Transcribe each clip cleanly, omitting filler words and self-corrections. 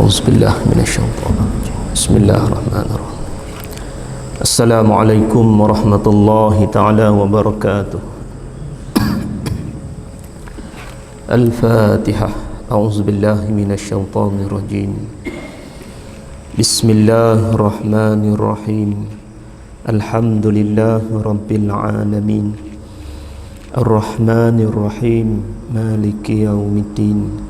A'udzubillah minasyaitonirrajim. Bismillahirrahmanirrahim. Assalamualaikum warahmatullahi taala wabarakatuh. Al-Fatihah. A'udzubillahi minasyaitonirrajim. Bismillahirrahmanirrahim. Alhamdulillahi rabbil alamin. Ar-Rahmanir-Rahim. Maliki yaumiddin.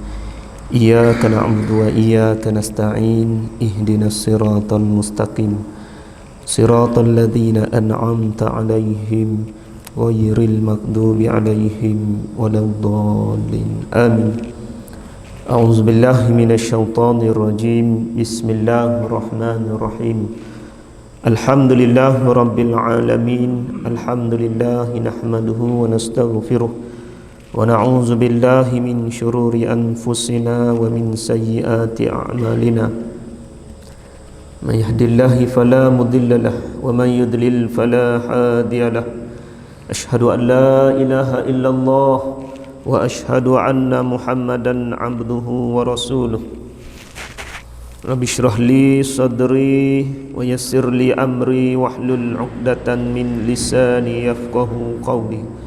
Iyyaka na'budu wa iyyaka nasta'in. Ihdinas siratal mustaqim. Siratal ladzina an'amta 'alaihim ghairil maghdubi 'alaihim waladdallin. Amin. A'udzu billahi minasyaitonir rajim. Bismillahirrahmanirrahim. Alhamdulillahi rabbil alamin. Alhamdulillahi nahmaduhu wa nastaghfiruh. ونعوذ بالله من شرور أنفسنا ومن سيئات أعمالنا من يهد الله فلا مضل له ومن يضلل فلا هادي له أشهد أن لا إله إلا الله وأشهد أن محمدا عبده ورسوله رب اشرح لي صدري ويسر لي أمري واحلل عقدة من لساني يفقهوا قولي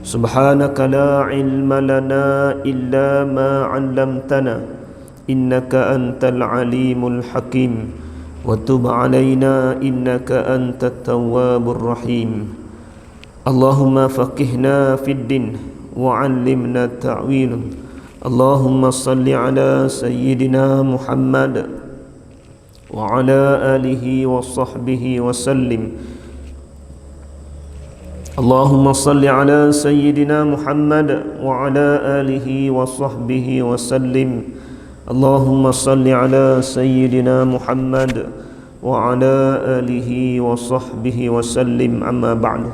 Subhanaka la ilma lana illa ma 'allamtana innaka antal alimul hakim wa tub 'alaina innaka antat tawwabur rahim. Allahumma faqihna fid din wa 'allimna ta'wil. Allahumma salli ala sayyidina Muhammad wa ala alihi wa sahbihi wa sallim. Allahumma salli ala sayyidina Muhammad wa ala alihi wa sahbihi wa sallim. Allahumma salli ala sayyidina Muhammad wa ala alihi wa sahbihi wa sallim. Amma ba'du.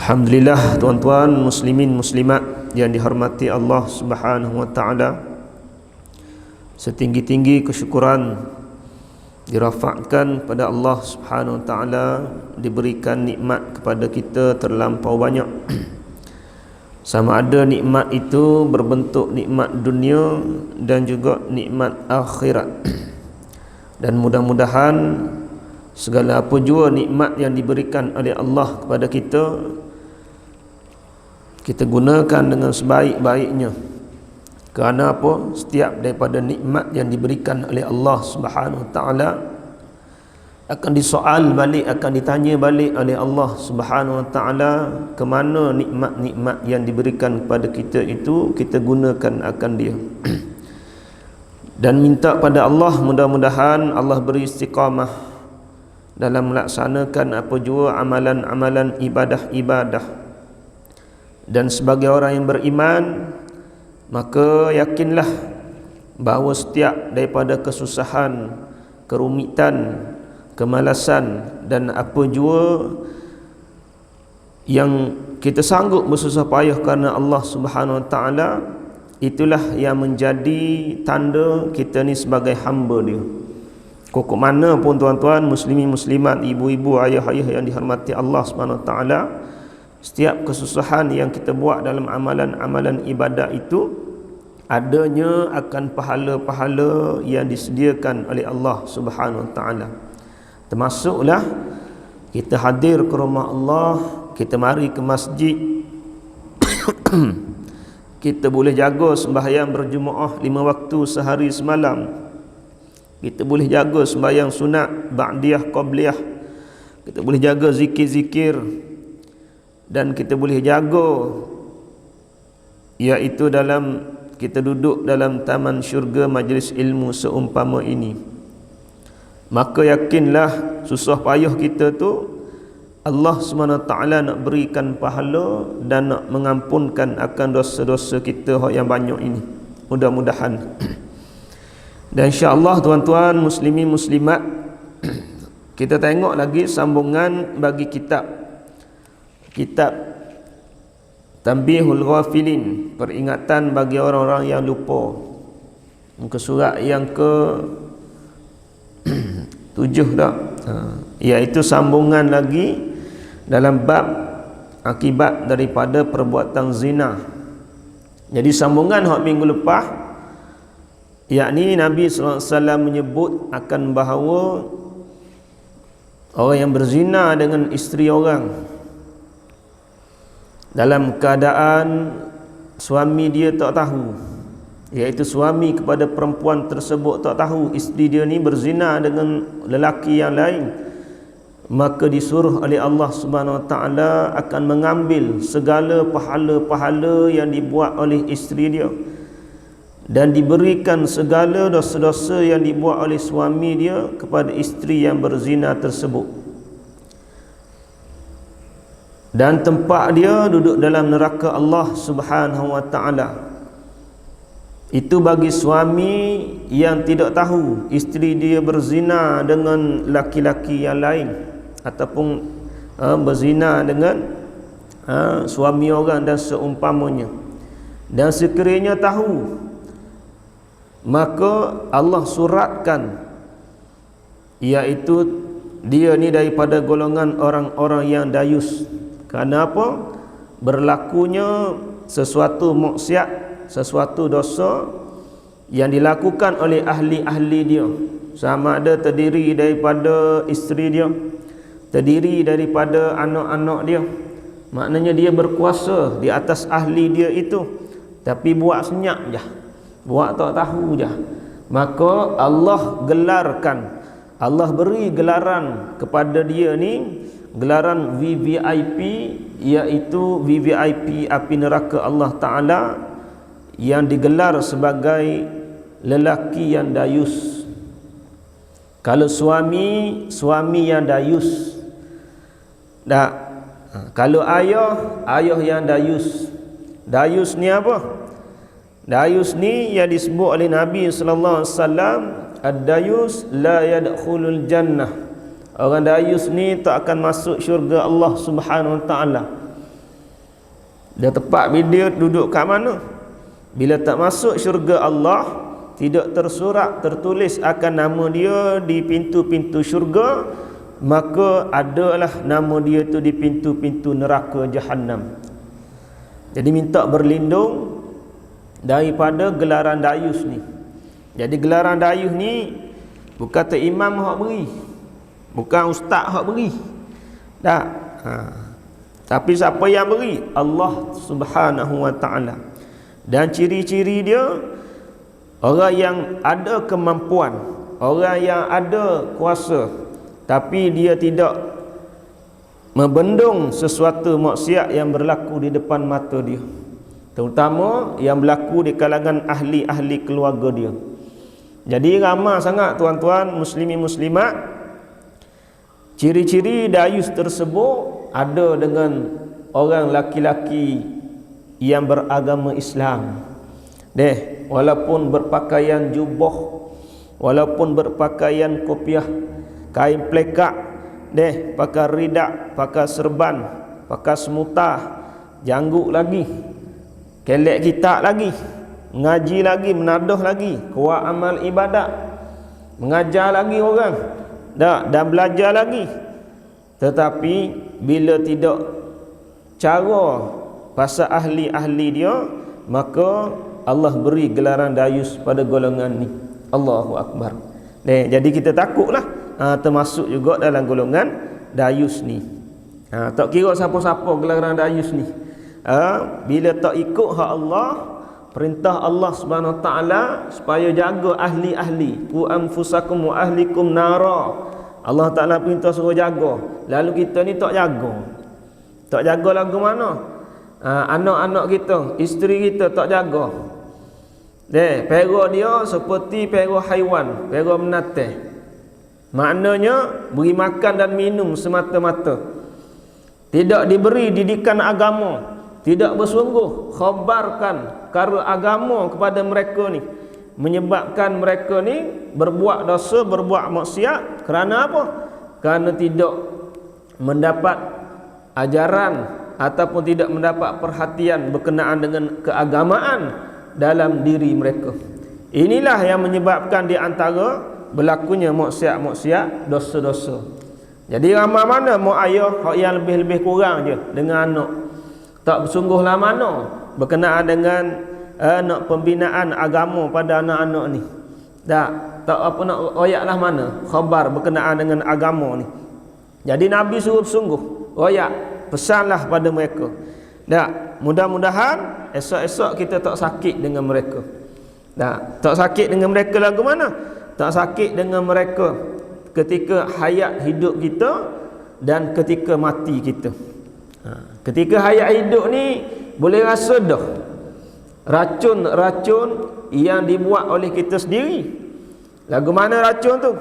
Alhamdulillah, tuan-tuan muslimin muslimat yang dihormati Allah Subhanahu wa taala, setinggi-tinggi kesyukuran dirafakkan pada Allah Subhanahu wa taala, diberikan nikmat kepada kita terlampau banyak. Sama ada nikmat itu berbentuk nikmat dunia dan juga nikmat akhirat. Dan mudah-mudahan segala apa jua nikmat yang diberikan oleh Allah kepada kita, kita gunakan dengan sebaik-baiknya. Kerana apa? Setiap daripada nikmat yang diberikan oleh Allah Subhanahu wa taala akan disoal balik, akan ditanya balik oleh Allah Subhanahu wa taala, ke mana nikmat-nikmat yang diberikan kepada kita itu kita gunakan akan dia. Dan minta pada Allah, mudah-mudahan Allah beri istiqamah dalam melaksanakan apa jua amalan-amalan ibadah-ibadah. Dan sebagai orang yang beriman, maka yakinlah bahawa setiap daripada kesusahan, kerumitan, kemalasan dan apa jua yang kita sanggup bersusah payah kerana Allah Subhanahu wa taala, itulah yang menjadi tanda kita ni sebagai hamba dia. Kok mana pun tuan-tuan muslimin muslimat, ibu-ibu, ayah-ayah yang dihormati Allah Subhanahu wa taala, setiap kesusahan yang kita buat dalam amalan-amalan ibadah itu adanya akan pahala-pahala yang disediakan oleh Allah Subhanahu wa taala. Termasuklah kita hadir ke rumah Allah, kita mari ke masjid, kita boleh jaga sembahyang berjemaah 5 waktu sehari semalam, kita boleh jaga sembahyang sunat, ba'diyah, qabliyah, kita boleh jaga zikir-zikir, dan kita boleh jaga iaitu dalam kita duduk dalam taman syurga majlis ilmu seumpama ini. Maka yakinlah susah payah kita tu Allah SWT nak berikan pahala dan nak mengampunkan akan dosa-dosa kita yang banyak ini, mudah-mudahan. Dan insya-Allah tuan-tuan muslimin muslimat, kita tengok lagi sambungan bagi kitab Tanbihul Ghafilin, peringatan bagi orang-orang yang lupa. Muka surat yang ke 7 dah. Iaitu sambungan lagi dalam bab akibat daripada perbuatan zina. Jadi sambungan hak minggu lepas yakni Nabi sallallahu alaihi wasallam menyebut akan bahawa orang yang berzina dengan isteri orang dalam keadaan suami dia tak tahu, iaitu suami kepada perempuan tersebut tak tahu isteri dia ni berzina dengan lelaki yang lain, maka disuruh oleh Allah Subhanahu Wa Taala akan mengambil segala pahala-pahala yang dibuat oleh isteri dia dan diberikan segala dosa-dosa yang dibuat oleh suami dia kepada isteri yang berzina tersebut, dan tempat dia duduk dalam neraka Allah Subhanahu Wa Taala. Itu bagi suami yang tidak tahu isteri dia berzina dengan laki-laki yang lain ataupun berzina dengan suami orang dan seumpamanya. Dan sekiranya tahu, maka Allah suratkan, iaitu dia ni daripada golongan orang-orang yang dayus. Kerana apa? Berlakunya sesuatu maksiat, sesuatu dosa yang dilakukan oleh ahli-ahli dia, sama ada terdiri daripada isteri dia, terdiri daripada anak-anak dia. Maknanya dia berkuasa di atas ahli dia itu, tapi buat senyap je, buat tak tahu je. Maka Allah gelarkan, Allah beri gelaran kepada dia ni, gelaran VVIP, iaitu VVIP api neraka Allah Ta'ala, yang digelar sebagai lelaki yang dayus. Kalau suami yang dayus, tak. Kalau ayah yang dayus. Dayus ni apa? Dayus ni yang disebut oleh Nabi sallallahu alaihi wasallam, ad-dayus la yadkhulul jannah. Orang dayus ni tak akan masuk syurga Allah Subhanahu Wa Taala. Dia tepat dia duduk kat mana? Bila tak masuk syurga Allah, tidak tersurat tertulis akan nama dia di pintu-pintu syurga, maka adalah nama dia tu di pintu-pintu neraka Jahannam. Jadi minta berlindung daripada gelaran dayus ni. Jadi gelaran dayus ni bukan kata imam hak beri, bukan ustaz hak beri, tak. Tapi siapa yang beri? Allah Subhanahu Wa Taala. Dan ciri-ciri dia, orang yang ada kemampuan, orang yang ada kuasa, tapi dia tidak membendung sesuatu maksiat yang berlaku di depan mata dia, terutama yang berlaku di kalangan ahli-ahli keluarga dia. Jadi ramai sangat tuan-tuan muslimin muslimat, ciri-ciri dayus tersebut ada dengan orang laki-laki yang beragama Islam. Walaupun berpakaian jubah, walaupun berpakaian kopiah, kain plekak, pakai ridak, pakai serban, pakai semutah, jangguk lagi, kelek kitab lagi, ngaji lagi, menadah lagi, kuat amal ibadat, mengajar lagi orang, dan belajar lagi. Tetapi bila tidak cara pasal ahli-ahli dia, maka Allah beri gelaran dayus pada golongan ni. Allahu Akbar. Jadi kita takutlah termasuk juga dalam golongan dayus ni. Tak kira siapa-siapa gelaran dayus ni. Bila tak ikut hak Allah, perintah Allah Subhanahu Wa Taala supaya jaga ahli-ahli, ku anfusakum wa ahlikum nara. Allah Taala perintah suruh jaga, lalu kita ni tak jaga. Tak jaga lagu mana? Anak-anak kita, isteri kita tak jaga. Pera dia seperti pera haiwan, pera menateh. Maknanya beri makan dan minum semata-mata, tidak diberi didikan agama, tidak bersungguh khabarkan perkara agama kepada mereka ni, menyebabkan mereka ni berbuat dosa, berbuat maksiat. Kerana apa? Kerana tidak mendapat ajaran ataupun tidak mendapat perhatian berkenaan dengan keagamaan dalam diri mereka. Inilah yang menyebabkan di antara berlakunya maksiat-maksiat, dosa-dosa. Jadi ramai mana mak ayah yang lebih-lebih kurang je dengan anak, tak bersungguhlah mana berkenaan dengan nak pembinaan agama pada anak-anak ni. Tak apa nak royak lah mana khabar berkenaan dengan agama ni. Jadi Nabi suruh sungguh royak, pesanlah pada mereka. Tak, mudah-mudahan esok-esok kita tak sakit dengan mereka. Tak sakit dengan mereka lagu mana? Tak sakit dengan mereka ketika hayat hidup kita dan ketika mati kita. Ketika hayat hidup ni boleh rasa dah racun-racun yang dibuat oleh kita sendiri. Lagu mana racun tu?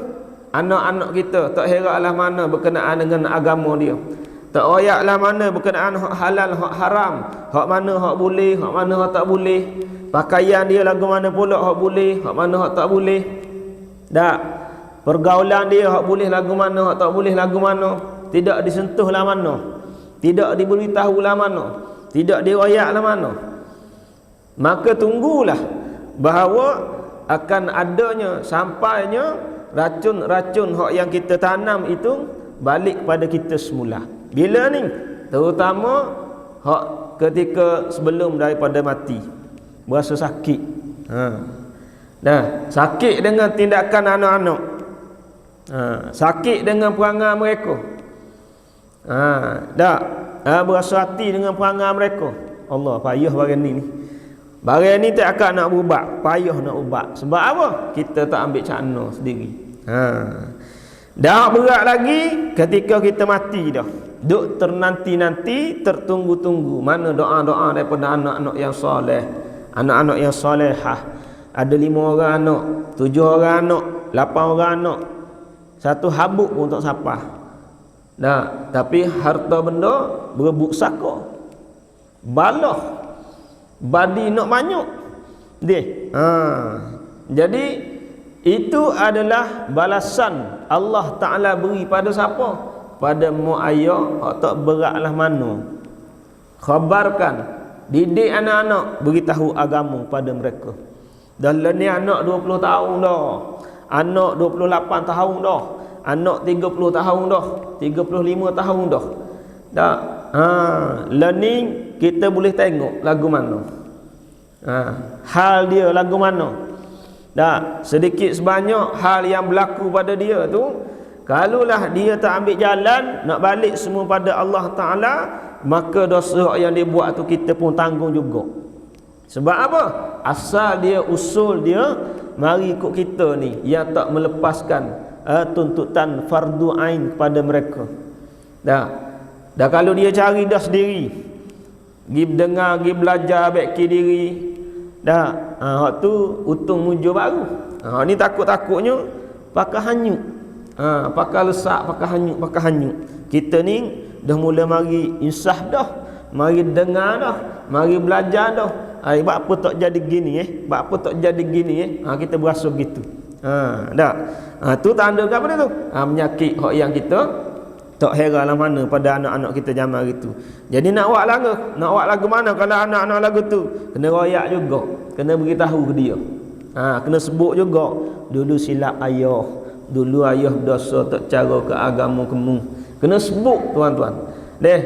Anak-anak kita tak heraklah mana berkenaan dengan agama dia. Tak royaklah mana berkenaan hak halal, hak haram, hak mana hak boleh, hak mana hak tak boleh. Pakaian dia lagu mana pula hak boleh, hak mana hak tak boleh. Tak. Pergaulan dia hak boleh lagu mana, hak tak boleh lagu mana. Tidak disentuhlah mana. Tidak diberitahulah mana. Tidak diroyaklah mana. Maka tunggulah bahawa akan adanya sampainya racun-racun hak yang kita tanam itu balik pada kita semula. Bila ni? Terutama hak ketika sebelum daripada mati. Berasa sakit. Sakit dengan tindakan anak-anak. Sakit dengan perangai mereka. Berasa hati dengan perangai mereka. Allah, payah bagian ni. Bagian ni tak akan nak berubat, payah nak ubat. Sebab apa? Kita tak ambil cakna sendiri. Dah berat lagi ketika kita mati dah. Duk ternanti-nanti, tertunggu-tunggu mana doa-doa daripada anak-anak yang soleh, anak-anak yang solehah. Ada 5 orang anak, 7 orang anak, 8 orang anak. Satu habuk pun tak sapah. Tapi harta benda berebut saka. Balah. Badi nak banyak. Jadi itu adalah balasan Allah Ta'ala beri pada siapa? Pada mak ayah tak beratlah mana. Khabarkan, didik anak-anak, beritahu agama pada mereka. Dan ni anak 20 tahun dah, anak 28 tahun dah, anak 30 tahun dah, 35 tahun dah. Learning kita boleh tengok lagu mana. Hal dia lagu mana. Sedikit sebanyak hal yang berlaku pada dia tu, kalaulah dia tak ambil jalan nak balik semua pada Allah Ta'ala, maka dosa yang dia buat tu kita pun tanggung juga. Sebab apa? Asal dia, usul dia mari ikut kita ni yang tak melepaskan tuntutan fardu ain kepada mereka. Dah kalau dia cari dah sendiri, pergi dengar, pergi belajar, baiki diri, hak tu untung muncul baru. Ni takut-takutnya pakai hanyut. Pakai lesak, pakai hanyut. Kita ni dah mula mari insaf dah, mari dengar dah, mari belajar dah. Buat apa tak jadi gini buat apa tak jadi gini kita berasa begitu. Tu tanda apa dia tu? Menyakit hak yang kita tak heranlah mana pada anak-anak kita zaman itu. Jadi nak buat lagu mana kalau anak-anak lagu tu? Kena royak juga, kena beritahu ke dia. Kena sebut juga, dulu silap ayah, dulu ayah berdosa tak cara ke agama kamu. Kena sebut tuan-tuan.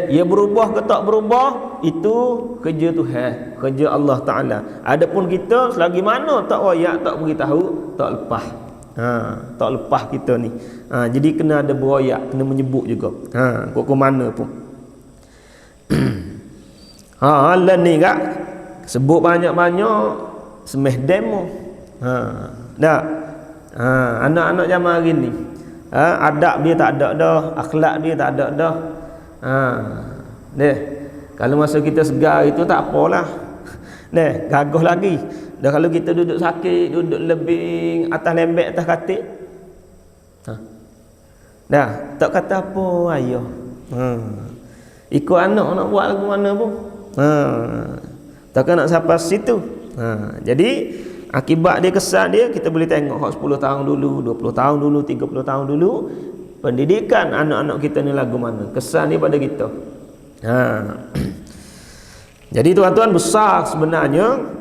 Ia berubah ke tak berubah, itu kerja Tuhan, kerja Allah Ta'ala. Adapun kita selagi mana tak royak, tak beritahu, tak lepas. Tak lepas kita ni. Jadi kena ada beroyak, kena menyebut juga. Kok mana pun. Lah ni kak sebut banyak-banyak semeh demo. Anak-anak zaman hari ni, adab dia tak ada dah, akhlak dia tak ada dah. Kalau masa kita segar itu tak apalah. Gagah lagi. Dah kalau kita duduk sakit, duduk lebih atas lembek atas katil, tak kata apa ayah. Ikut anak nak buat lagu mana pun. Takkan nak sampai situ. Jadi akibat dia, kesan dia kita boleh tengok 10 tahun dulu, 20 tahun dulu, 30 tahun dulu, pendidikan anak-anak kita ni lagu mana, kesan dia pada kita. Jadi tuan-tuan, besar sebenarnya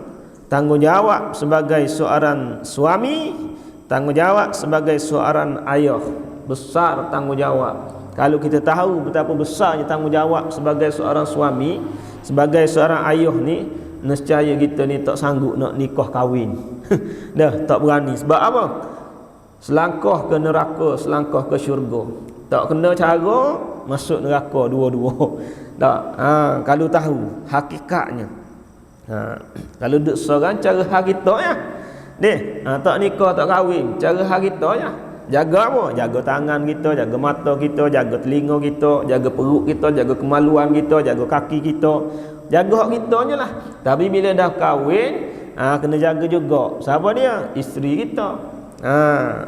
tanggungjawab sebagai seorang suami, tanggungjawab sebagai seorang ayah. Besar tanggungjawab. Kalau kita tahu betapa besarnya tanggungjawab sebagai seorang suami, sebagai seorang ayah ni, nescaya kita ni tak sanggup nak nikah kahwin. Dah tak berani. Sebab apa? Selangkah ke neraka, selangkah ke syurga. Tak kena cara masuk neraka dua-dua. Tak. Kalau tahu hakikatnya. Kalau duk seorang cara hak kita ya. Tak nikah tak kahwin, cara hak kita ya. Jaga apa? Jaga tangan kita, jaga mata kita, jaga telinga kita, jaga perut kita, jaga kemaluan kita, jaga kaki kita. Jaga hak kitanya lah. Tapi bila dah kahwin, kena jaga juga. Siapa dia? Isteri kita.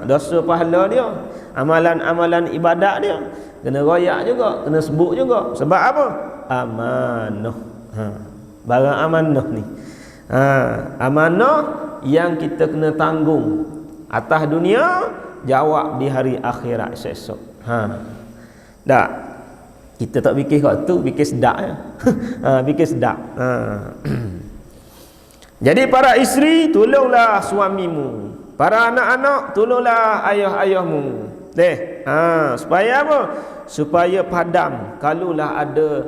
Dosa pahala dia, amalan-amalan ibadat dia kena royak juga, kena sebut juga. Sebab apa? Amanah. Barang amanah ni. Amanah yang kita kena tanggung atas dunia, jawab di hari akhirat esok. Tak. Kita tak fikir kat tu, fikir sedap ya. Fikir sedap. Jadi para isteri, tolonglah suamimu. Para anak-anak, tolonglah ayah-ayahmu. Supaya apa? Supaya padam kalulah ada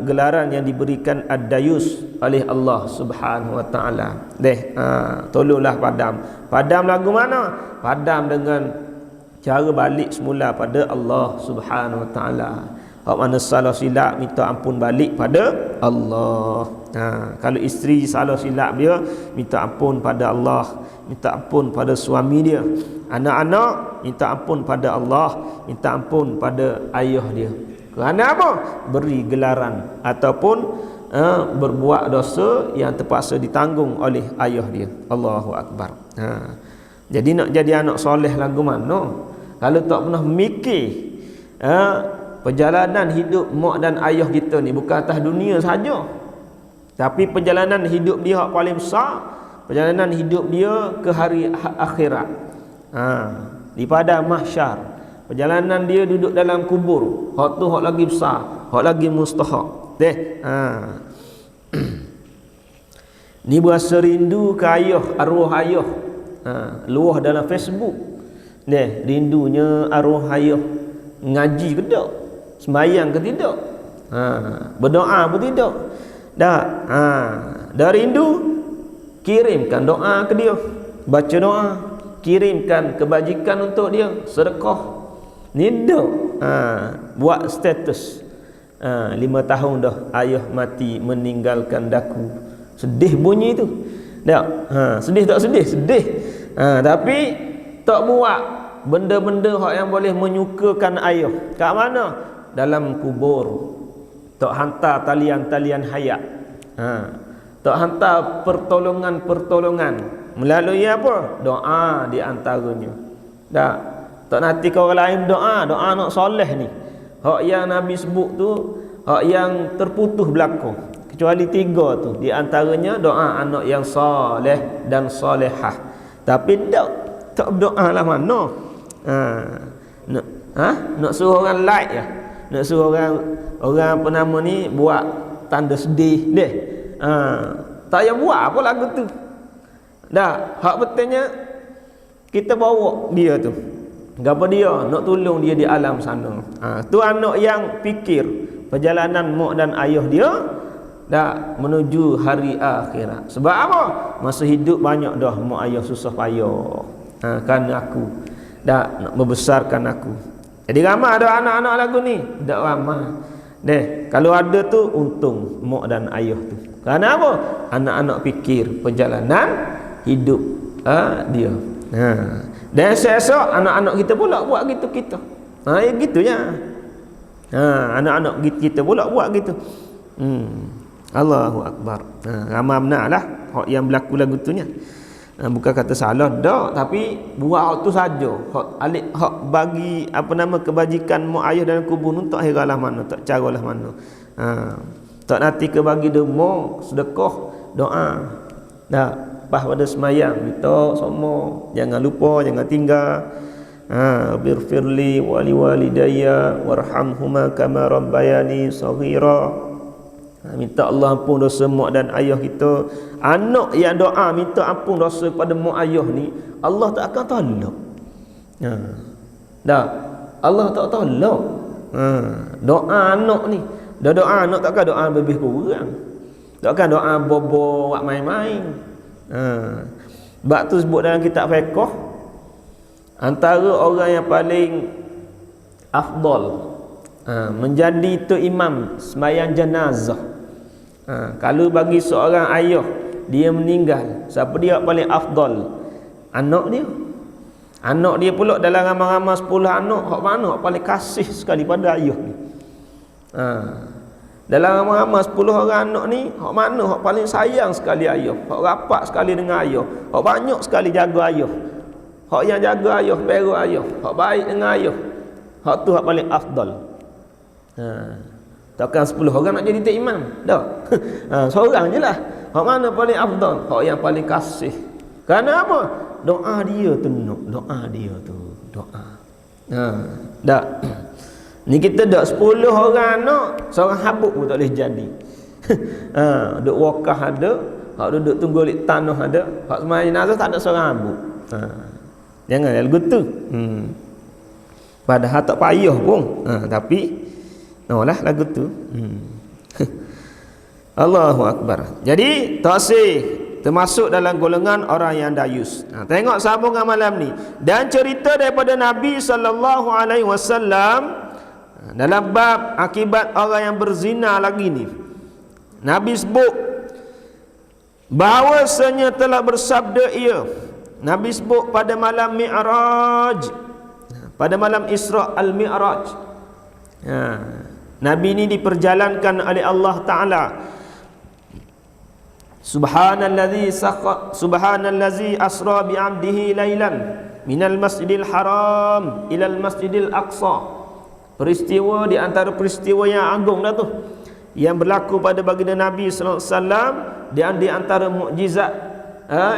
gelaran yang diberikan ad-dayus oleh Allah Subhanahu wa taala. Tolonglah padam. Padam lagu mana? Padam dengan cara balik semula pada Allah Subhanahu wa taala. Hak mana salah silap, minta ampun balik pada Allah. Kalau isteri salah silap dia, minta ampun pada Allah, minta ampun pada suami dia. Anak-anak, minta ampun pada Allah, minta ampun pada ayah dia. Kerana apa? Beri gelaran ataupun berbuat dosa yang terpaksa ditanggung oleh ayah dia. Allahu Akbar. Jadi nak jadi anak soleh lagu mana? Kalau tak pernah mikir perjalanan hidup mak dan ayah kita ni bukan atas dunia saja, tapi perjalanan hidup dia yang paling besar, perjalanan hidup dia ke hari akhirat. Di padang mahsyar, perjalanan dia duduk dalam kubur, hak tu hak lagi besar, hak lagi mustahak. Ni berasa rindu ke ayah, arwah ayah. Luah dalam Facebook. Rindunya arwah ayah. Ngaji ke tak? Sembahyang ke tidak? Berdoa pun tidak. Dah rindu, kirimkan doa ke dia. Baca doa, kirimkan kebajikan untuk dia, sedekah. Nidak. Buat status. 5 tahun dah ayah mati meninggalkan daku. Sedih bunyi tu. Sedih tak sedih? Sedih. Tapi tak buat benda-benda yang boleh menyukakan ayah. Kat mana? Dalam kubur. Tak hantar talian-talian hayat. Tak hantar pertolongan-pertolongan. Melalui apa? Doa di antaranya. Tak nanti kau orang lain doa nak soleh ni. Hak yang Nabi sebut tu, hak yang terputus belakang. Kecuali 3 tu. Di antaranya doa anak yang soleh dan solehah. Tapi tak berdoa lah mana? Nak suruh orang like ya. Nak suruh orang apa nama ni buat tanda sedih deh. Tak payah buat apa lagu tu. Hak betulnya kita bawa dia tu. Gapo dia nak tolong dia di alam sana. Tu anak yang fikir perjalanan mak dan ayah dia menuju hari akhirat. Sebab apa? Masa hidup banyak dah mak ayah susah payah. Kerana aku nak membesarkan aku. Jadi ramai ada anak-anak lagu ni. Tak ramai. Kalau ada tu untung mak dan ayah tu. Kerana apa? Anak-anak fikir perjalanan hidup dia. Dan esok anak-anak kita pula buat gitu kita. Ya gitunya. Anak-anak kita pula buat gitu. Allahu Akbar. Ramai benarlah hak yang berlaku lagu tu nya. Bukan kata salah dak, tapi buat hak tu saja. Hak bagi apa nama kebajikan mak ayah dalam kubur tu tak heralah mana, tak caralah mana. Tak nanti ke bagi derma, sedekah, doa. Pas pada semayang kita semua jangan lupa, jangan tinggal. Birfirli wali walidayya warhamhuma kama rabbayani saghira. Minta Allah ampun dosa mak dan ayah kita. Anak yang doa minta ampun dosa pada mak ayah ni, Allah tak akan tolak. Allah tak tolak. Doa anak ni, doa anak takkan doa lebih kurang. Takkan doa bobo buat main-main. Bab tu sebut dalam kitab fiqh, antara orang yang paling afdal menjadi tu imam sembahyang jenazah. Kalau bagi seorang ayah dia meninggal, siapa dia paling afdal? Anak dia. Anak dia pula dalam ramai-ramai 10 anak, hak mana hak paling kasih sekali pada ayah ni? Dalam ramai-ramai 10 orang anak ni, hak mana hak paling sayang sekali ayah, hak rapat sekali dengan ayah, hak banyak sekali jaga ayah, hak yang jaga ayah, pera ayah, hak baik dengan ayah, hak tu hak paling afdal. Takkan 10 orang nak jadi tok imam dah. Seorang je lah. Hak mana paling afdal? Hak yang paling kasih. Kerana apa? Doa dia tu nak, doa dia tu, doa. Dak. Ni kita dak 10 orang anak, seorang habuk pun tak boleh jadi. Duk wakah ada, hak duduk tunggu di tanah ada, hak sembahyang jenazah tak ada seorang habuk. Jangan lagu tu. Padahal tak payah pun. Tapi lah lagu tu. Allahu Akbar. Jadi taksih termasuk dalam golongan orang yang dayus. Tengok sambungan malam ni. Dan cerita daripada Nabi sallallahu alaihi wasallam dalam bab akibat orang yang berzina lagi ni. Nabi sebut bahawasanya telah bersabda ia. Nabi sebut pada malam Mi'raj, pada malam Isra al-Mi'raj. Nabi ni diperjalankan oleh Allah Ta'ala. Subhanallazi asra bi'abdihi lailan minal masjidil haram ilal masjidil aqsa. Peristiwa di antara peristiwa yang agung dah tu, yang berlaku pada baginda Nabi sallallahu alaihi wasallam, dan di antara mukjizat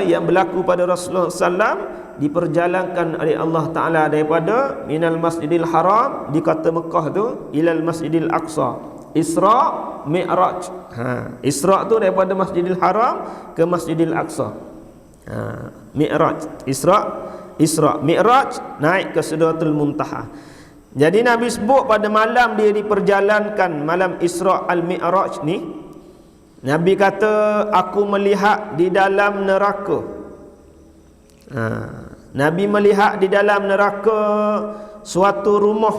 yang berlaku pada Rasulullah sallam, diperjalankan oleh Allah Ta'ala daripada minal masjidil haram di kota Mekah tu ilal masjidil aqsa. Isra Mi'raj. Isra tu daripada Masjidil Haram ke Masjidil Aqsa. Mi'raj. Isra. Mi'raj naik ke Sidratul Muntaha. Jadi Nabi sebut pada malam dia diperjalankan, malam Isra al-Mi'raj ni, Nabi kata aku melihat di dalam neraka. Nabi melihat di dalam neraka suatu rumah,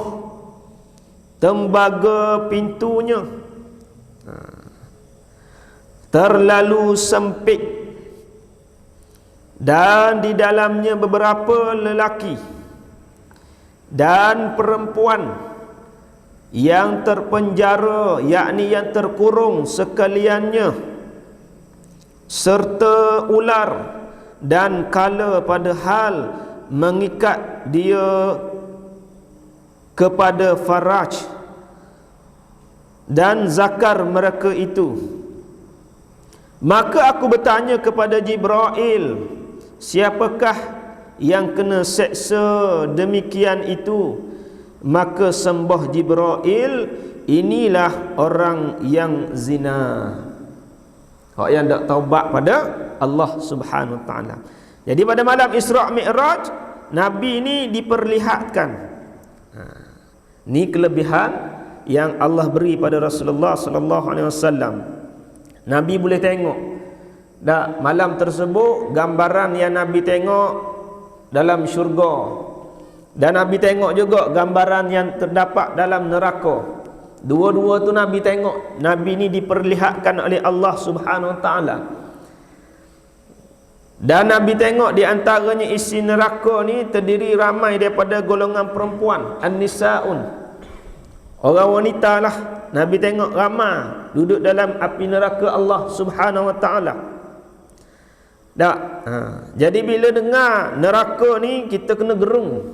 tembaga pintunya terlalu sempit, dan di dalamnya beberapa lelaki dan perempuan yang terpenjara, yakni yang terkurung sekaliannya, serta ular dan kala padahal mengikat dia kepada faraj dan zakar mereka itu. Maka aku bertanya kepada Jibril, siapakah yang kena seksa demikian itu? Maka sembah Jibril, inilah orang yang zina, orang yang tak taubat pada Allah Subhanahu Wa Taala. Jadi pada malam Isra Mi'raj, Nabi ni diperlihatkan. Ni kelebihan yang Allah beri pada Rasulullah sallallahu alaihi wasallam. Nabi boleh tengok dak malam tersebut gambaran yang Nabi tengok dalam syurga, dan Nabi tengok juga gambaran yang terdapat dalam neraka. Dua-dua tu Nabi tengok. Nabi ni diperlihatkan oleh Allah Subhanahu Wa Taala. Dan Nabi tengok di antaranya isi neraka ni terdiri ramai daripada golongan perempuan, an-nisaun, orang wanita lah. Nabi tengok ramai duduk dalam api neraka Allah Subhanahu Wa Taala. Jadi bila dengar neraka ni, kita kena gerung,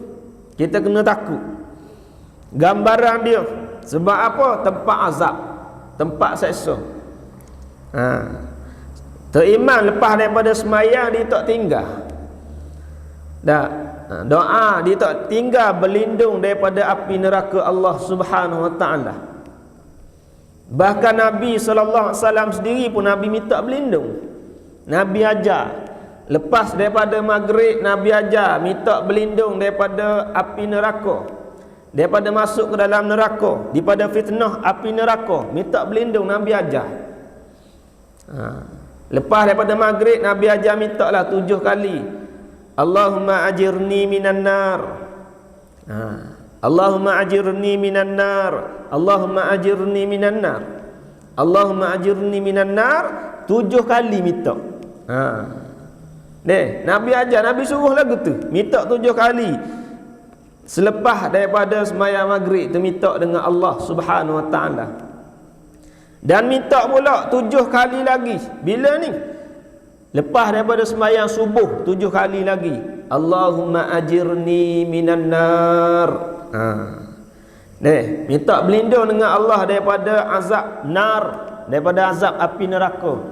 kita kena takut. Gambaran dia sebab apa? Tempat azab, tempat seksa. Teriman lepas daripada semayang dia tak tinggal. Doa dia tak tinggal berlindung daripada api neraka Allah Subhanahu Wa Taala. Bahkan Nabi sallallahu alaihi wasallam sendiri pun Nabi minta berlindung. Nabi ajar lepas daripada maghrib, Nabi ajar minta berlindung daripada api neraka, daripada masuk ke dalam neraka, daripada fitnah api neraka, minta berlindung Nabi ajar. Lepas daripada maghrib Nabi ajar minta lah 7 kali. Allahumma ajirni minan nar. Allahumma ajirni minan nar. Allahumma ajirni minan nar. Allahumma ajirni minan nar. 7 kali minta. Nabi ajar, Nabi suruh lagu tu, minta 7 kali. Selepas daripada sembahyang maghrib tu minta dengan Allah Subhanahu Wa Taala. Dan minta pula 7 kali lagi. Bila ni? Lepas daripada sembahyang subuh 7 kali lagi. Allahumma ajirni minan nar. Minta berlindung dengan Allah daripada azab nar, daripada azab api neraka.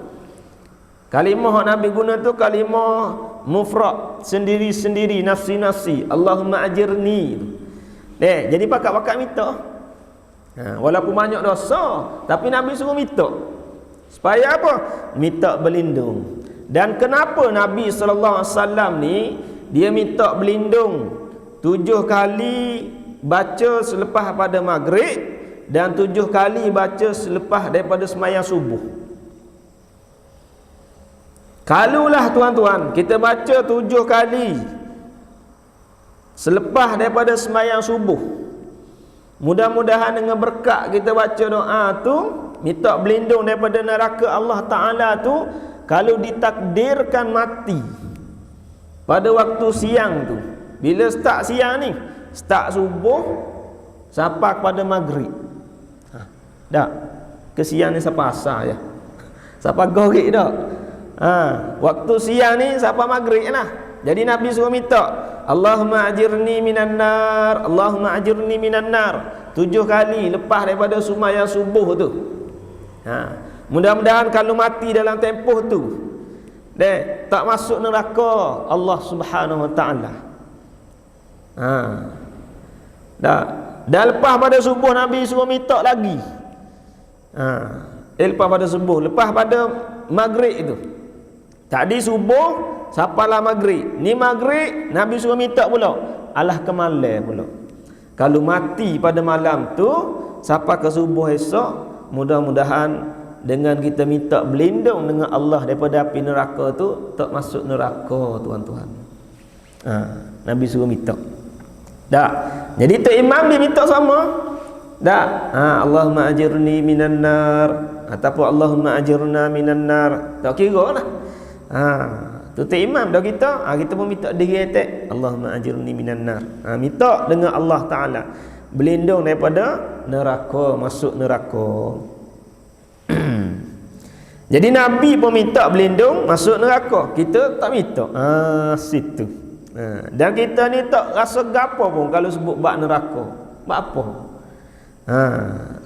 Kalimah Nabi guna tu kalimah mufrad, sendiri-sendiri, nafsi-nafsi. Allahumma ajirni. Jadi pakat-pakat minta. Walaupun banyak dosa, tapi Nabi suruh minta. Supaya apa? Minta berlindung. Dan kenapa Nabi SAW ni dia minta berlindung 7 kali baca selepas pada maghrib dan 7 kali baca selepas daripada sembahyang subuh? Kalulah tuan-tuan kita baca 7 kali selepas daripada sembahyang subuh, mudah-mudahan dengan berkat kita baca doa tu, minta berlindung daripada neraka Allah Ta'ala tu, kalau ditakdirkan mati pada waktu siang tu, bila start siang ni, start subuh sampai pada maghrib, dah ke siang ni sampai asar je, sampai gorek dah. Waktu siang ni sampai maghrib lah. Jadi Nabi suruh minta Allahumma ajirni minan nar, Allahumma ajirni minan nar 7 kali lepas daripada sembahyang subuh tu. Mudah-mudahan kalau mati dalam tempoh tu tak masuk neraka Allah Subhanahu Wa Taala. Dah lepas pada subuh Nabi suruh minta lagi. Lepas pada subuh, lepas pada maghrib tu. Tadi subuh sampailah maghrib. Ni maghrib Nabi suruh minta pula. Alah ke malam pula. Kalau mati pada malam tu sampai ke subuh esok, mudah-mudahan dengan kita minta berlindung dengan Allah daripada api neraka tu, tak masuk neraka tuan-tuan. Nabi suruh minta. Tak. Jadi Tok Imam dia minta sama. Tak. Allahumma ajirni minan nar ataupun Allahumma ajirna minan nar. Tak kira lah. Tu Tok Imam dah kita. Kita pun minta diri atas Allahumma ajirni minan nar. Minta dengan Allah Ta'ala berlindung daripada neraka, masuk neraka. Jadi Nabi pun minta berlindung masuk neraka, kita tak minta. Situ. Dan kita ni tak rasa gapo pun kalau sebut bab neraka. Bab apa?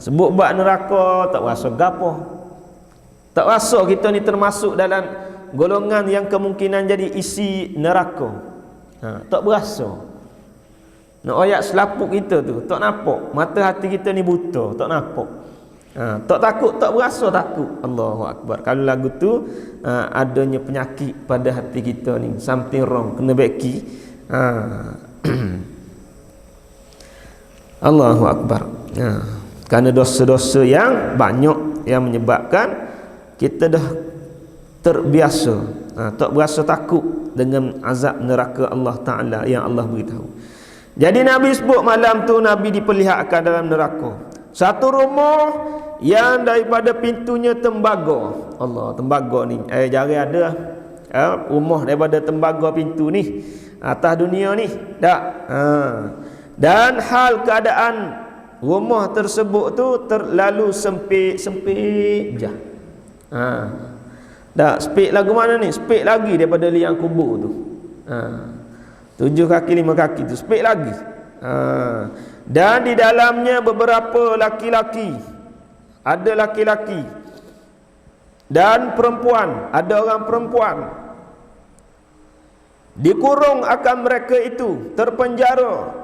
Sebut bab neraka tak rasa gapo. Tak rasa kita ni termasuk dalam golongan yang kemungkinan jadi isi neraka. Tak berasa. Nak ayat selaput kita tu tak nampak. Mata hati kita ni buta, tak nampak. Tak takut, tak berasa takut. Allahu Akbar. Kalau lagu tu adanya penyakit pada hati kita ni, something wrong, kena beki. Allahu Akbar. Kerana dosa-dosa yang banyak yang menyebabkan kita dah terbiasa, tak berasa takut dengan azab neraka Allah Ta'ala yang Allah beritahu. Jadi Nabi sebut malam tu Nabi diperlihatkan dalam neraka. Satu rumah yang daripada pintunya tembaga. Allah, tembaga ni jari ada rumah daripada tembaga pintu ni atas dunia ni. Tak. Dan hal keadaan rumah tersebut tu terlalu sempit je. Tak, sempit lagu mana ni? Sempit lagi daripada liang kubur tu. 7 kaki 5 kaki tu sempit lagi. Dan di dalamnya beberapa laki-laki. Ada laki-laki dan perempuan, ada orang perempuan. Dikurung akan mereka itu, terpenjara.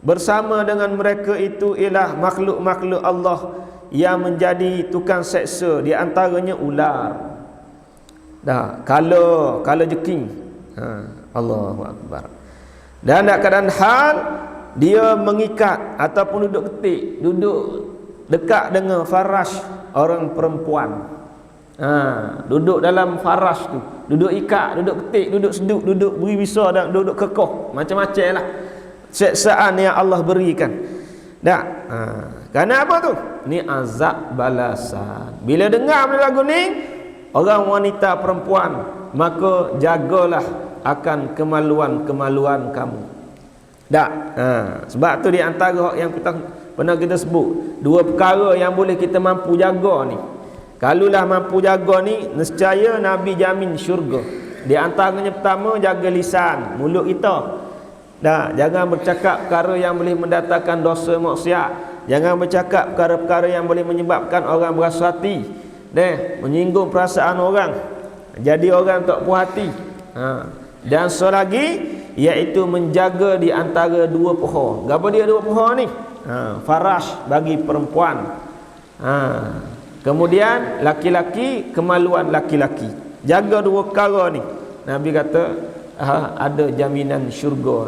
Bersama dengan mereka itu ialah makhluk-makhluk Allah yang menjadi tukang seksa, di antaranya ular. Dah, kalau jeking. Allahu Akbar. Dan dalam keadaan hal dia mengikat ataupun duduk ketik, duduk dekat dengan farash orang perempuan. Duduk dalam faras tu, duduk ikat, duduk ketik, duduk seduk, duduk beri bisa dan duduk kekoh, macam-macam lah siksaan yang Allah berikan. Tak? Kerana apa tu? Ni azab balasan. Bila dengar lagu ni, orang wanita perempuan, maka jagalah akan kemaluan-kemaluan kamu. Tak? Sebab tu di antara yang kita pernah kita sebut, dua perkara yang boleh kita mampu jaga ni. Kalulah mampu jaga ni, nescaya Nabi jamin syurga. Di antaranya pertama, jaga lisan, mulut kita. Jangan bercakap perkara yang boleh mendatangkan dosa maksiat. Jangan bercakap perkara-perkara yang boleh menyebabkan orang berasa hati, menyinggung perasaan orang, jadi orang tak puas hati. Dan selagi, iaitu menjaga di antara dua pohon. Apa dia dua pohon ni? Farash bagi perempuan. Kemudian laki-laki, kemaluan laki-laki. Jaga dua perkara ni. Nabi kata ada jaminan syurga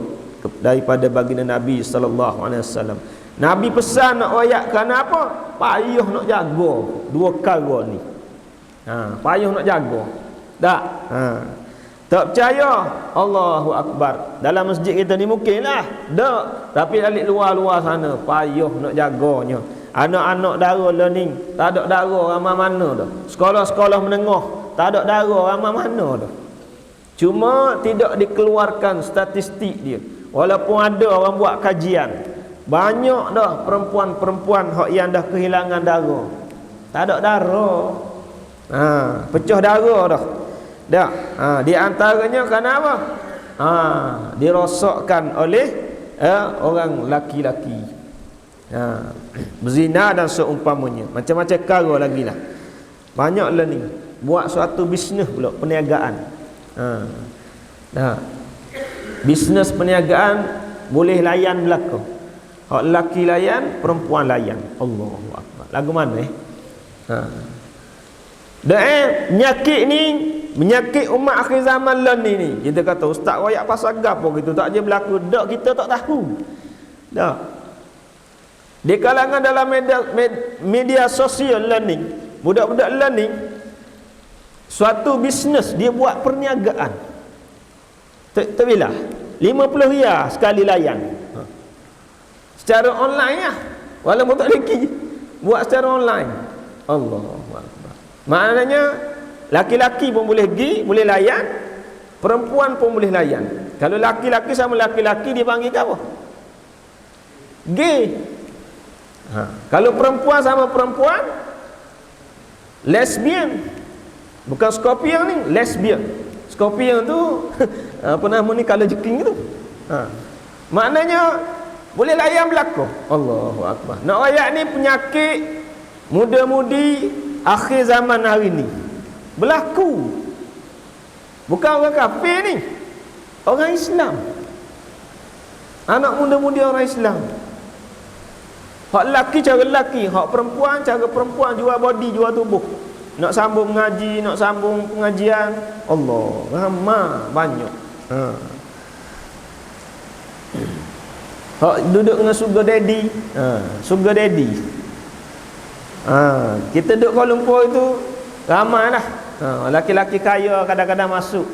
daripada baginda Nabi sallallahu alaihi wasallam. Nabi pesan nak royak kerana apa? Payuh nak jaga dua perkara ni. Payuh nak jaga. Tak? Tak percaya? Allahu akbar. Dalam masjid kita ni mungkinlah. Tak. Tapi balik luar-luar sana, payuh nak jaganya. Anak-anak dara learning, tak ada dara ramai mana dah. Sekolah-sekolah menengah, tak ada dara ramai mana dah. Cuma tidak dikeluarkan statistik dia. Walaupun ada orang buat kajian, banyak dah perempuan-perempuan yang dah kehilangan dara. Tak ada dara. Pecah dara dah. Dah. Di antaranya kerana apa? Dirosakkan oleh orang laki-laki. Berzina dan seumpamanya. Macam-macam perkara lagi lah. Banyak learning. Buat suatu bisnes pula, perniagaan. Bisnes perniagaan boleh layan belaka. Hak lelaki layan, perempuan layan. Allahu akbar. Lagu mana penyakit ni, penyakit umat akhir zaman ni. Kita kata ustaz royak pasal gapo gitu, tak je berlaku. Dak, kita tak tahu. Dak. Di kalangan dalam media sosial learning, budak-budak learning, suatu bisnes dia buat perniagaan. Terbilah 50 riyal sekali layan. Secara online lah. Walaupun tak leki, buat secara online. Allahu akbar. Maknanya laki-laki pun boleh pergi, boleh layan, perempuan pun boleh layan. Kalau laki-laki sama laki-laki dia panggil apa? Gay. Kalau perempuan sama perempuan, lesbian. Bukan scorpion ni, lesbian. Scorpion tu apa nama ni, kalau jeking tu. Maknanya boleh layan belaka. Allahu akbar. Nak ayat ni penyakit muda-mudi akhir zaman hari ni berlaku. Bukan orang kafir ni, orang Islam. Anak muda-mudi orang Islam. Hak lelaki cara lelaki, hak perempuan cara perempuan, jual body, jual tubuh. Nak sambung mengaji, nak sambung pengajian. Allah, ramai banyak. Hak duduk dengan sugar daddy. Sugar daddy. Kita duduk Kuala Lumpur itu ramai lah. Laki-laki kaya kadang-kadang masuk.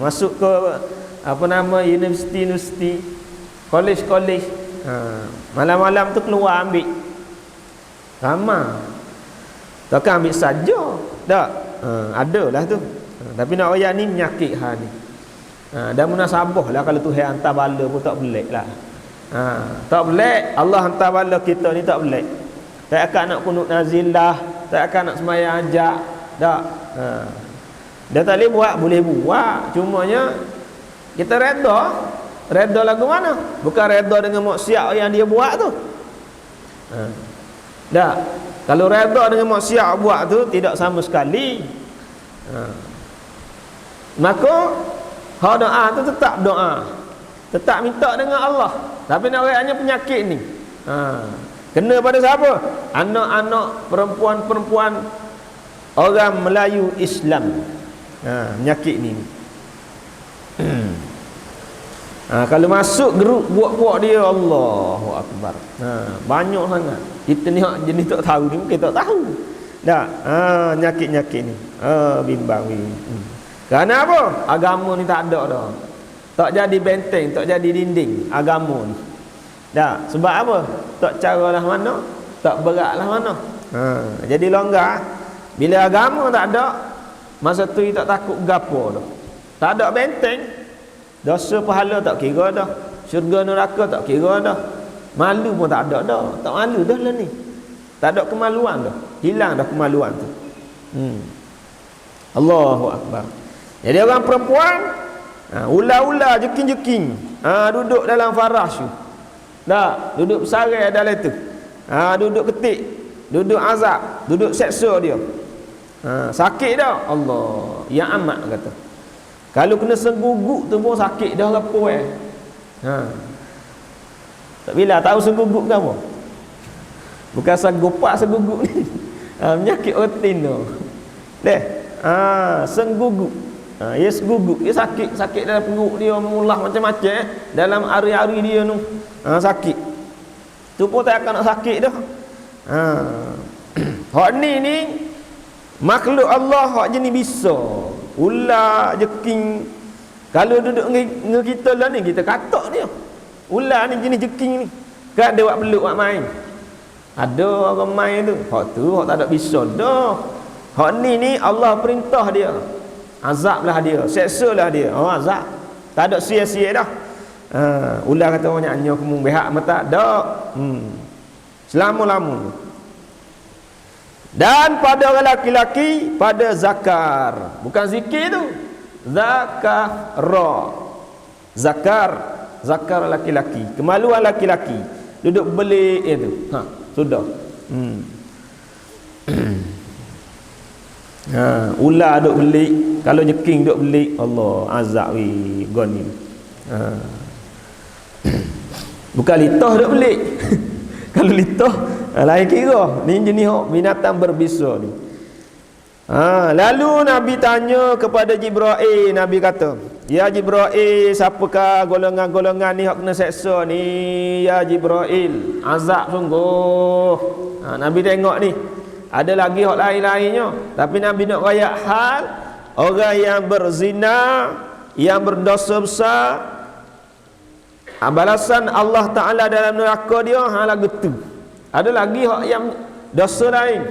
Masuk ke apa nama, universiti, college. Malam-malam tu keluar ambil. Ramai. Takkan ambil saja. Tak. Adalah tu. Tapi nak ayat ni menyakit hal ni. Dan munasabah lah kalau Tuhan hantar bala pun tak belik lah. Tak belik. Allah hantar bala kita ni tak belik. Tak akan nak kunut nazilah, tak akan nak semayang ajak. Tak. Dia tak boleh buat, boleh buat. Cumanya kita reda. Reda lagu mana? Bukan reda dengan maksiat yang dia buat tu. Tak. Kalau reda dengan maksiat buat tu tidak sama sekali. Maka hak doa tu tetap doa. Tetap minta dengan Allah. Tapi nak hanya penyakit ni. Kena pada siapa? Anak-anak, perempuan-perempuan orang Melayu Islam. Penyakit ni. Kalau masuk grup buat-buat dia, Allahu akbar. Banyak sangat. Kita ni jenis tak tahu ni, mungkin tak tahu. Tak, nyakit-nyakit ni. Bimbang ni. Kerana apa? Agama ni tak ada dah. Tak jadi benteng, tak jadi dinding agama ni. Tak, sebab apa? Tak cara lah mana, tak berat lah mana. Jadi longgar. Bila agama tak ada, masa tu tak takut gapo dah. Tak ada benteng, dosa pahala tak kira dah, syurga neraka tak kira dah, malu pun tak ada dah. Tak malu dah lah ni. Tak ada kemaluan dah. Hilang dah kemaluan tu. Allahu Akbar. Jadi orang perempuan ular-ular jeking-jeking duduk dalam farash tu. Tak, duduk bersarai dalam tu. Duduk ketik, duduk azab, duduk seksa dia. Sakit dah. Allah, ya amat kata. Kalau kena sengguguk tu pun sakit dah gapo tak bila tahu sengguguk ke apa? Bukan sagopak seguguk ni. Penyakit otin tu. Sengguguk. Ya seguguk, dia sakit dalam perut dia, mulah macam-macam dalam hari-hari dia tu. Sakit. Tu pun tak akan nak sakit dah. Hak ni makhluk Allah hak jenis bisa. Ular jeking. Kalau duduk dengan kita lah ni, kita katak dia. Ular ni jenis jeking ni. Kan dia buat peluk, buat main. Ada orang main tu. Hak tu hak tak ada bisa dah. Hak ni Allah perintah dia. Azablah dia, seksalah dia. Azab. Tak ada sia-sia dah. Ular kata orang nyanyi aku membehak mata dak. Selama-lama. Dan pada orang laki-laki pada zakar. Bukan zikir tu. Zakar laki-laki. Kemaluan laki-laki. Duduk belik itu. Sudah. Ular duk belik, kalau jeking duk belik, Allah azab goni. Bukan litah duk belik. Kalau litah lain kira. Ni jenis binatang berbisa ni. Lalu Nabi tanya kepada Jibril, Nabi kata, "Ya Jibril, siapakah golongan-golongan ni hak kena seksa ni? Ya Jibril, azab sungguh." Nabi tengok ni, ada lagi hak lain-lainnya, tapi Nabi nak rayak hal orang yang berzina, yang berdosa besar, balasan Allah Ta'ala dalam neraka dia lagu tu. Ada lagi hak yang dosa lain,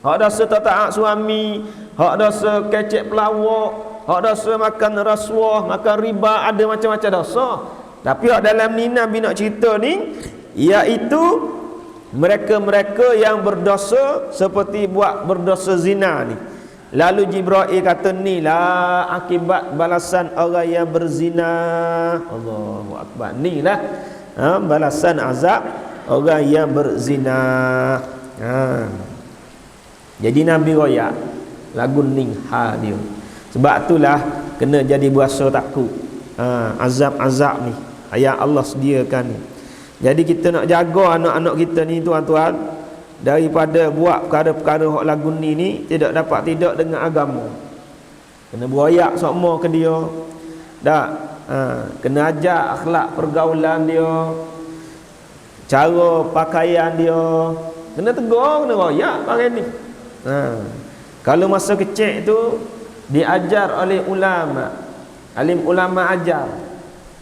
hak dosa tak taat suami, hak dosa kecek pelawak, hak dosa makan rasuah, makan riba, ada macam-macam dosa. Tapi hak dalam ni Nabi nak cerita ni, iaitu mereka-mereka yang berdosa seperti buat berdosa zina ni. Lalu Jibril kata, ni lah akibat balasan orang yang berzina. Allahu Akbar. Ni lah balasan azab orang yang berzina. Jadi Nabi royak lagu ning hal dia. Sebab itulah kena jadi berasa takut. Azab-azab ni yang Allah sediakan ni. Jadi kita nak jaga anak-anak kita ni tuan-tuan, daripada buat perkara-perkara hak lagu ni tidak dapat tidak dengan agama. Kena beroyak sokmo ke dia. Tak. Kena ajar akhlak pergaulan dia, cara pakaian dia. Kena tegur, kena royak pakai ni. Kalau masa kecil tu diajar oleh ulama, alim ulama ajar,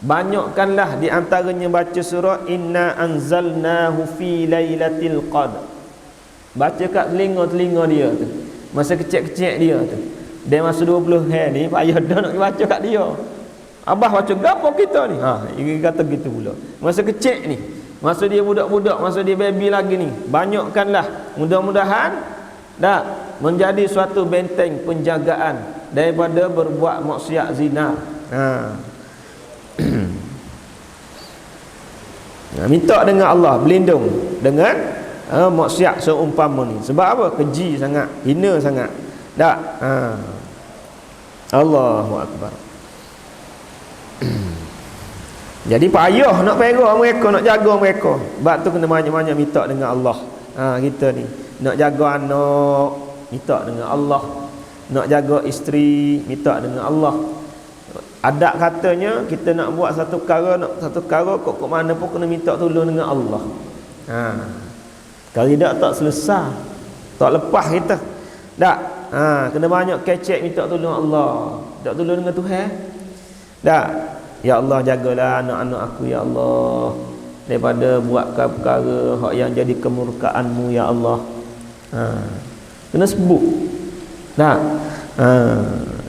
banyakkanlah di antaranya baca surah Inna anzalnahu fi lailatul qadr. Baca kat telinga-telinga dia tu. Masa kecil-kecil dia tu. Dia masa 20 hari ni payah dah nak baca kat dia. Abah baca gapo kita ni? Dia kata gitu pula. Masa kecil ni, masa dia budak-budak, masa dia baby lagi ni, banyakkanlah, mudah-mudahan dah menjadi suatu benteng penjagaan daripada berbuat maksiat zina. Minta dengan Allah berlindung dengan maksiat seumpama ni. Sebab apa? Keji sangat, hina sangat. Tak? Allahu Akbar. Jadi payah nak pegang mereka, nak jaga mereka. Sebab tu kena banyak-banyak minta dengan Allah. Kita ni nak jaga anak, minta dengan Allah. Nak jaga isteri, minta dengan Allah. Adab katanya kita nak buat satu perkara kok mana pun kena minta tolong dengan Allah. Kalau tidak tak selesai. tak lepas kita. Tak. Kena banyak kecek minta tolong Allah. Tak tolong dengan Tuhan. Tak. Ya Allah, jagalah anak-anak aku ya Allah daripada buat perkara hak yang jadi kemurkaan-Mu ya Allah. Kena sebut. Tak.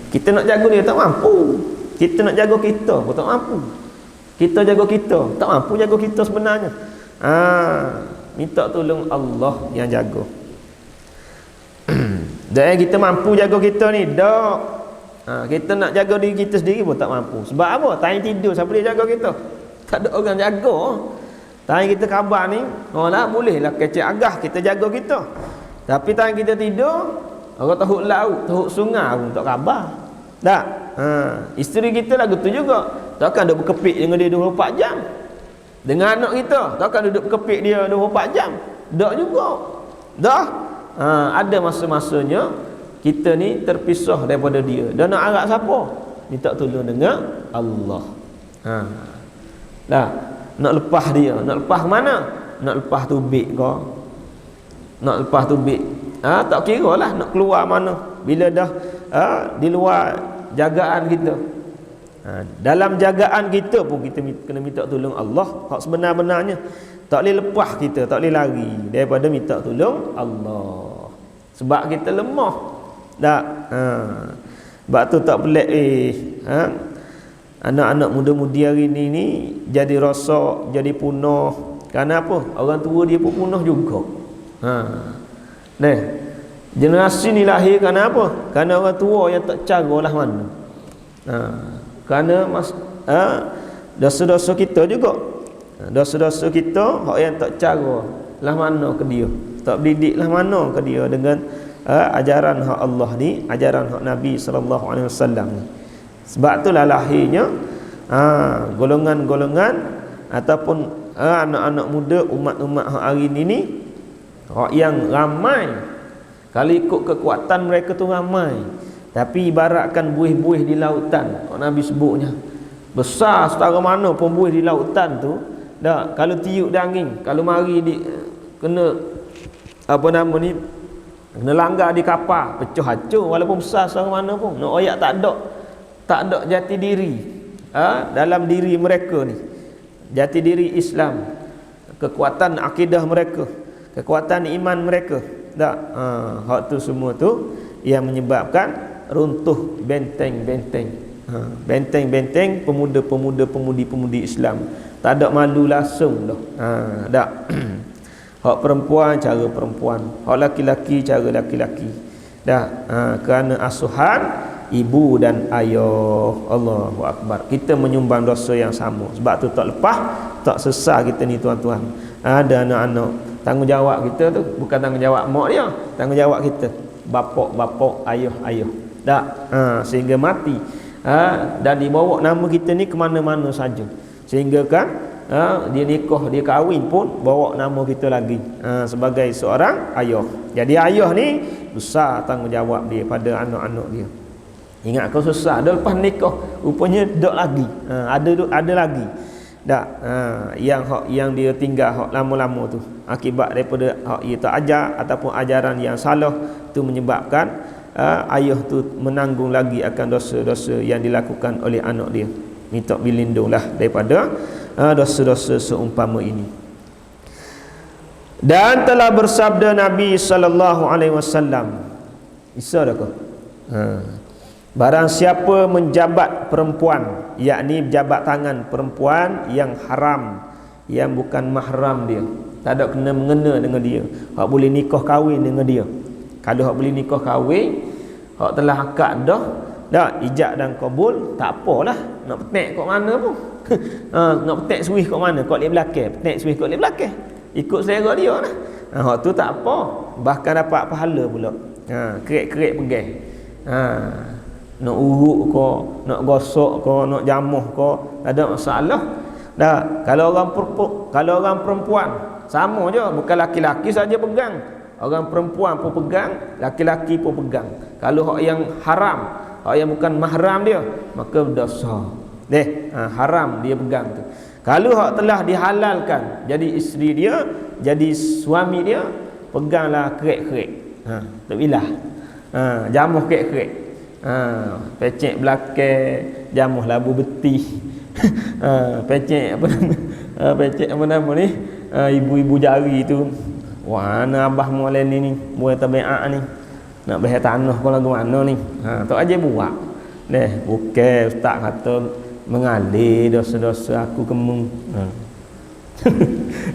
Kita nak jaga dia tak mampu. Kita nak jaga kita pun tak mampu. Kita jaga kita tak mampu jaga kita sebenarnya. Minta tolong Allah yang jaga. Dan kita mampu jaga kita ni dak. Kita nak jaga diri kita sendiri pun tak mampu. Sebab apa? Time tidur siapa dia jaga kita? Tak ada orang jaga. Time kita khabar ni, lah bolehlah kecek agah kita jaga kita. Tapi time kita tidur, orang tahu laut, tahu sungai pun tak khabar. Tak? Isteri kita lagu tu juga. Takkan duduk berkepik dengan dia 24 jam. Dengan anak kita, takkan duduk berkepik dia 24 jam. Tak juga. Dah. Ada masa-masanya kita ni terpisah daripada dia. Dan nak harap siapa? Minta tolong dengan Allah. Dah. Nak lepas dia. Nak lepas mana? Nak lepas tubik ke? Nak lepas tubik. Tak kira lah nak keluar mana. Bila dah di luar jagaan kita. Dalam jagaan kita pun kita kena minta tolong Allah. Hak sebenar-benarnya tak boleh lepas kita, tak boleh lari daripada minta tolong Allah. Sebab kita lemah. Tak. Sebab tu tak pelik anak-anak muda-mudi hari ni jadi rosak, jadi punah. Kerana apa? Orang tua dia pun punah juga. Generasi ni lahir kerana apa? Kerana orang tua yang tak cara lah mana. Kerana dosa-dosa kita juga. Dosa-dosa kita hak yang tak cara lah mana ke dia. Tak didik lah mana ke dia dengan ajaran hak Allah ni, ajaran hak Nabi sallallahu alaihi wasallam ni. Sebab itulah lahirnya golongan-golongan ataupun anak-anak muda umat-umat hak hari ni hak yang ramai. Kalau ikut kekuatan mereka tu ramai. Tapi ibaratkan buih-buih di lautan. Kalau Nabi sebutnya besar setara mana pun buih di lautan tu, dah kalau tiup dia angin, kalau mari di kena apa nama ni, kena langgar di kapal, pecah hancur walaupun besar setara mana pun. Nak oyak tak ada jati diri dalam diri mereka ni. Jati diri Islam, kekuatan akidah mereka, kekuatan iman mereka. Tak, hak tu semua tu yang menyebabkan runtuh benteng-benteng. Benteng-benteng pemuda-pemuda, pemudi-pemudi Islam. Tak ada malu langsung dah. Tak. Hak perempuan cara perempuan, hak laki-laki cara laki-laki. Dah. Kerana asuhan ibu dan ayah. Allahu akbar. Kita menyumbang dosa yang sama. Sebab tu tak lepas, tak sesat kita ni tuan-tuan. Ada anak-anak, tanggungjawab kita tu bukan tanggungjawab mak dia, tanggungjawab kita, bapak-bapak, ayah-ayah. Tak. Sehingga mati. Dan dibawa nama kita ni ke mana-mana saja. Sehingga kan dia nikah, dia kahwin pun bawa nama kita lagi sebagai seorang ayah. Jadi ayah ni besar tanggungjawab dia pada anak-anak dia. Ingat kau susah dah lepas nikah, rupanya dak lagi. Ada lagi. Tak. Yang dia tinggal hak lama-lama tu akibat daripada hak ia tak ajar ataupun ajaran yang salah tu menyebabkan ayah tu menanggung lagi akan dosa-dosa yang dilakukan oleh anak dia. Minta berlindunglah daripada dosa-dosa seumpama ini. Dan telah bersabda Nabi sallallahu alaihi wasallam, Isa dah kau? Barang siapa menjabat perempuan, yakni berjabat tangan perempuan yang haram, yang bukan mahram dia, tak ada kena mengena dengan dia, hak boleh nikah kahwin dengan dia. Kalau hak boleh nikah kahwin, hak telah akad dah ijab dan kabul, tak apalah nak petek kat mana pun. Nak petek suih kat mana, kat lek belakang, petek suih kat lek belakang, ikut selera dia lah. Hak tu tak apa, bahkan dapat pahala pula. Kerek-kerek pegang. Nak urut ke, nak gosok ke, nak jamuh ke, tak ada masalah. Dah, kalau orang perempuan sama je, bukan laki-laki saja pegang. Orang perempuan pun pegang, laki-laki pun pegang. Kalau hak yang haram, hak yang bukan mahram dia, maka dosa. Haram dia pegang tu. Kalau hak telah dihalalkan, jadi isteri dia, jadi suami dia, peganglah kerek-kerek. tak bilah. Jamuh kerek-kerek. Pecek belakang, jamuh labu betih. Pecek apa nama? Pecek apa nama ni? Ibu-ibu jari tu. Wah, ana abah mulai ni buat tabiat ni. Nak bayar tanah kau lagu mana ni? Tak aja buat. Bukan ustaz kata mengalir dosa-dosa aku kemung.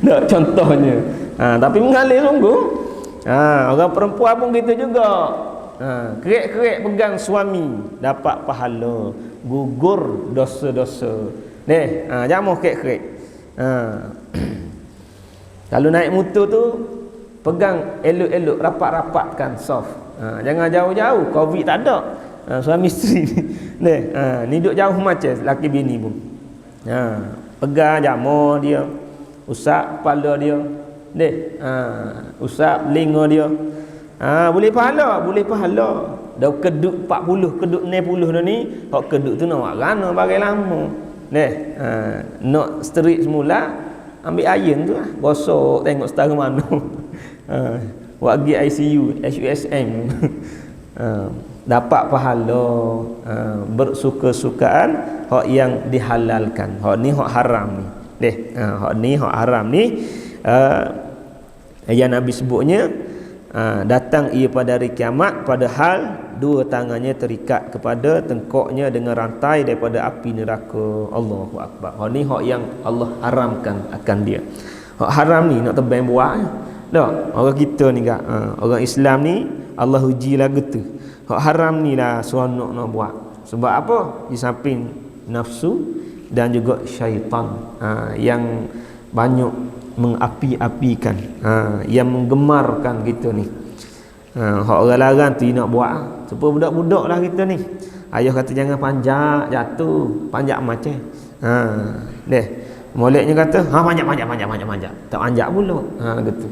Tak contohnya. Tapi mengalir sungguh. Orang perempuan pun gitu juga. Kerek-kerek pegang suami dapat pahala, gugur dosa-dosa. Jamuh kerek-kerek. Kalau naik motor tu pegang elok-elok, rapat-rapatkan soft. Jangan jauh-jauh, covid tak ada. Suami isteri ni duduk jauh macam laki bini pun. Pegang jamuh dia, usap kepala dia. Usap telinga dia. Boleh pahala. Dah keduk 40, keduk 60 dah ni. Hak keduk tu nak buat rana bagai lama. Nak sterik semula, ambil iron tu lah. Gosok tengok setara mana. Buat pergi ICU, HUSM. Dapat pahala, bersuka-sukaan hak yang dihalalkan. Hak ni hak haram ni. Hak ni hak haram ni. Yang Nabi sebutnya, datang ia pada hari kiamat padahal dua tangannya terikat kepada tengkoknya dengan rantai daripada api neraka. Allahu Akbar. Hak ni hak yang Allah haramkan akan dia. Hak haram ni nak tebang buat tak? Orang kita ni kak, orang Islam ni Allah uji lagu tu. Hak haram ni lah seronok nak buat. Sebab apa? Di samping nafsu dan juga syaitan yang banyak mengapi-apikan, yang menggemarkan kita ni. Hak orang larang tu nak buat. Supaya budak-budak lah kita ni. Ayah kata jangan panjat, jatuh. Panjat macam. Moleknya kata, panjat. Tak panjat pula. Gitu.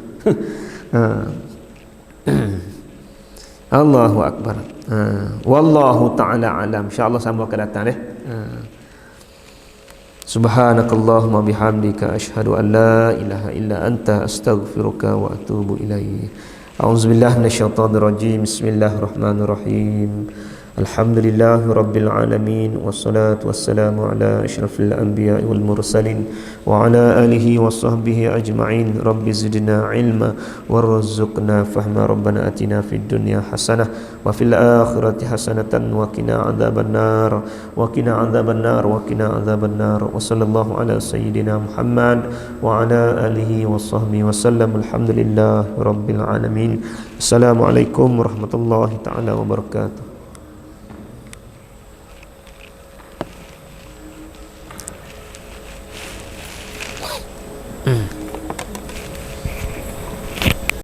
Allahu Akbar. Wallahu ta'ala alam. InsyaAllah sambung akan datang Subhanakallahumma bihamdika asyhadu an la ilaha illa anta astaghfiruka wa atubu ilaik. A'udzubillahi minasyaitonir rajim. Bismillahirrahmanirrahim. Alhamdulillahi rabbil alamin wassalatu wassalamu ala asyrafil anbiya'i wal mursalin wa ala alihi wa sahbihi ajma'in. Rabbi zidna ilma warzuqna fahma. Rabbana atina fid dunya hasanah wa fil akhirati hasanatan wa qina adzabannar wa qina adzabannar wa qina adzabannar. Wa sallallahu ala sayyidina Muhammad wa ala alihi wa sahbihi wasallam. Alhamdulillahi rabbil alamin. Assalamualaikum warahmatullahi taala wabarakatuh.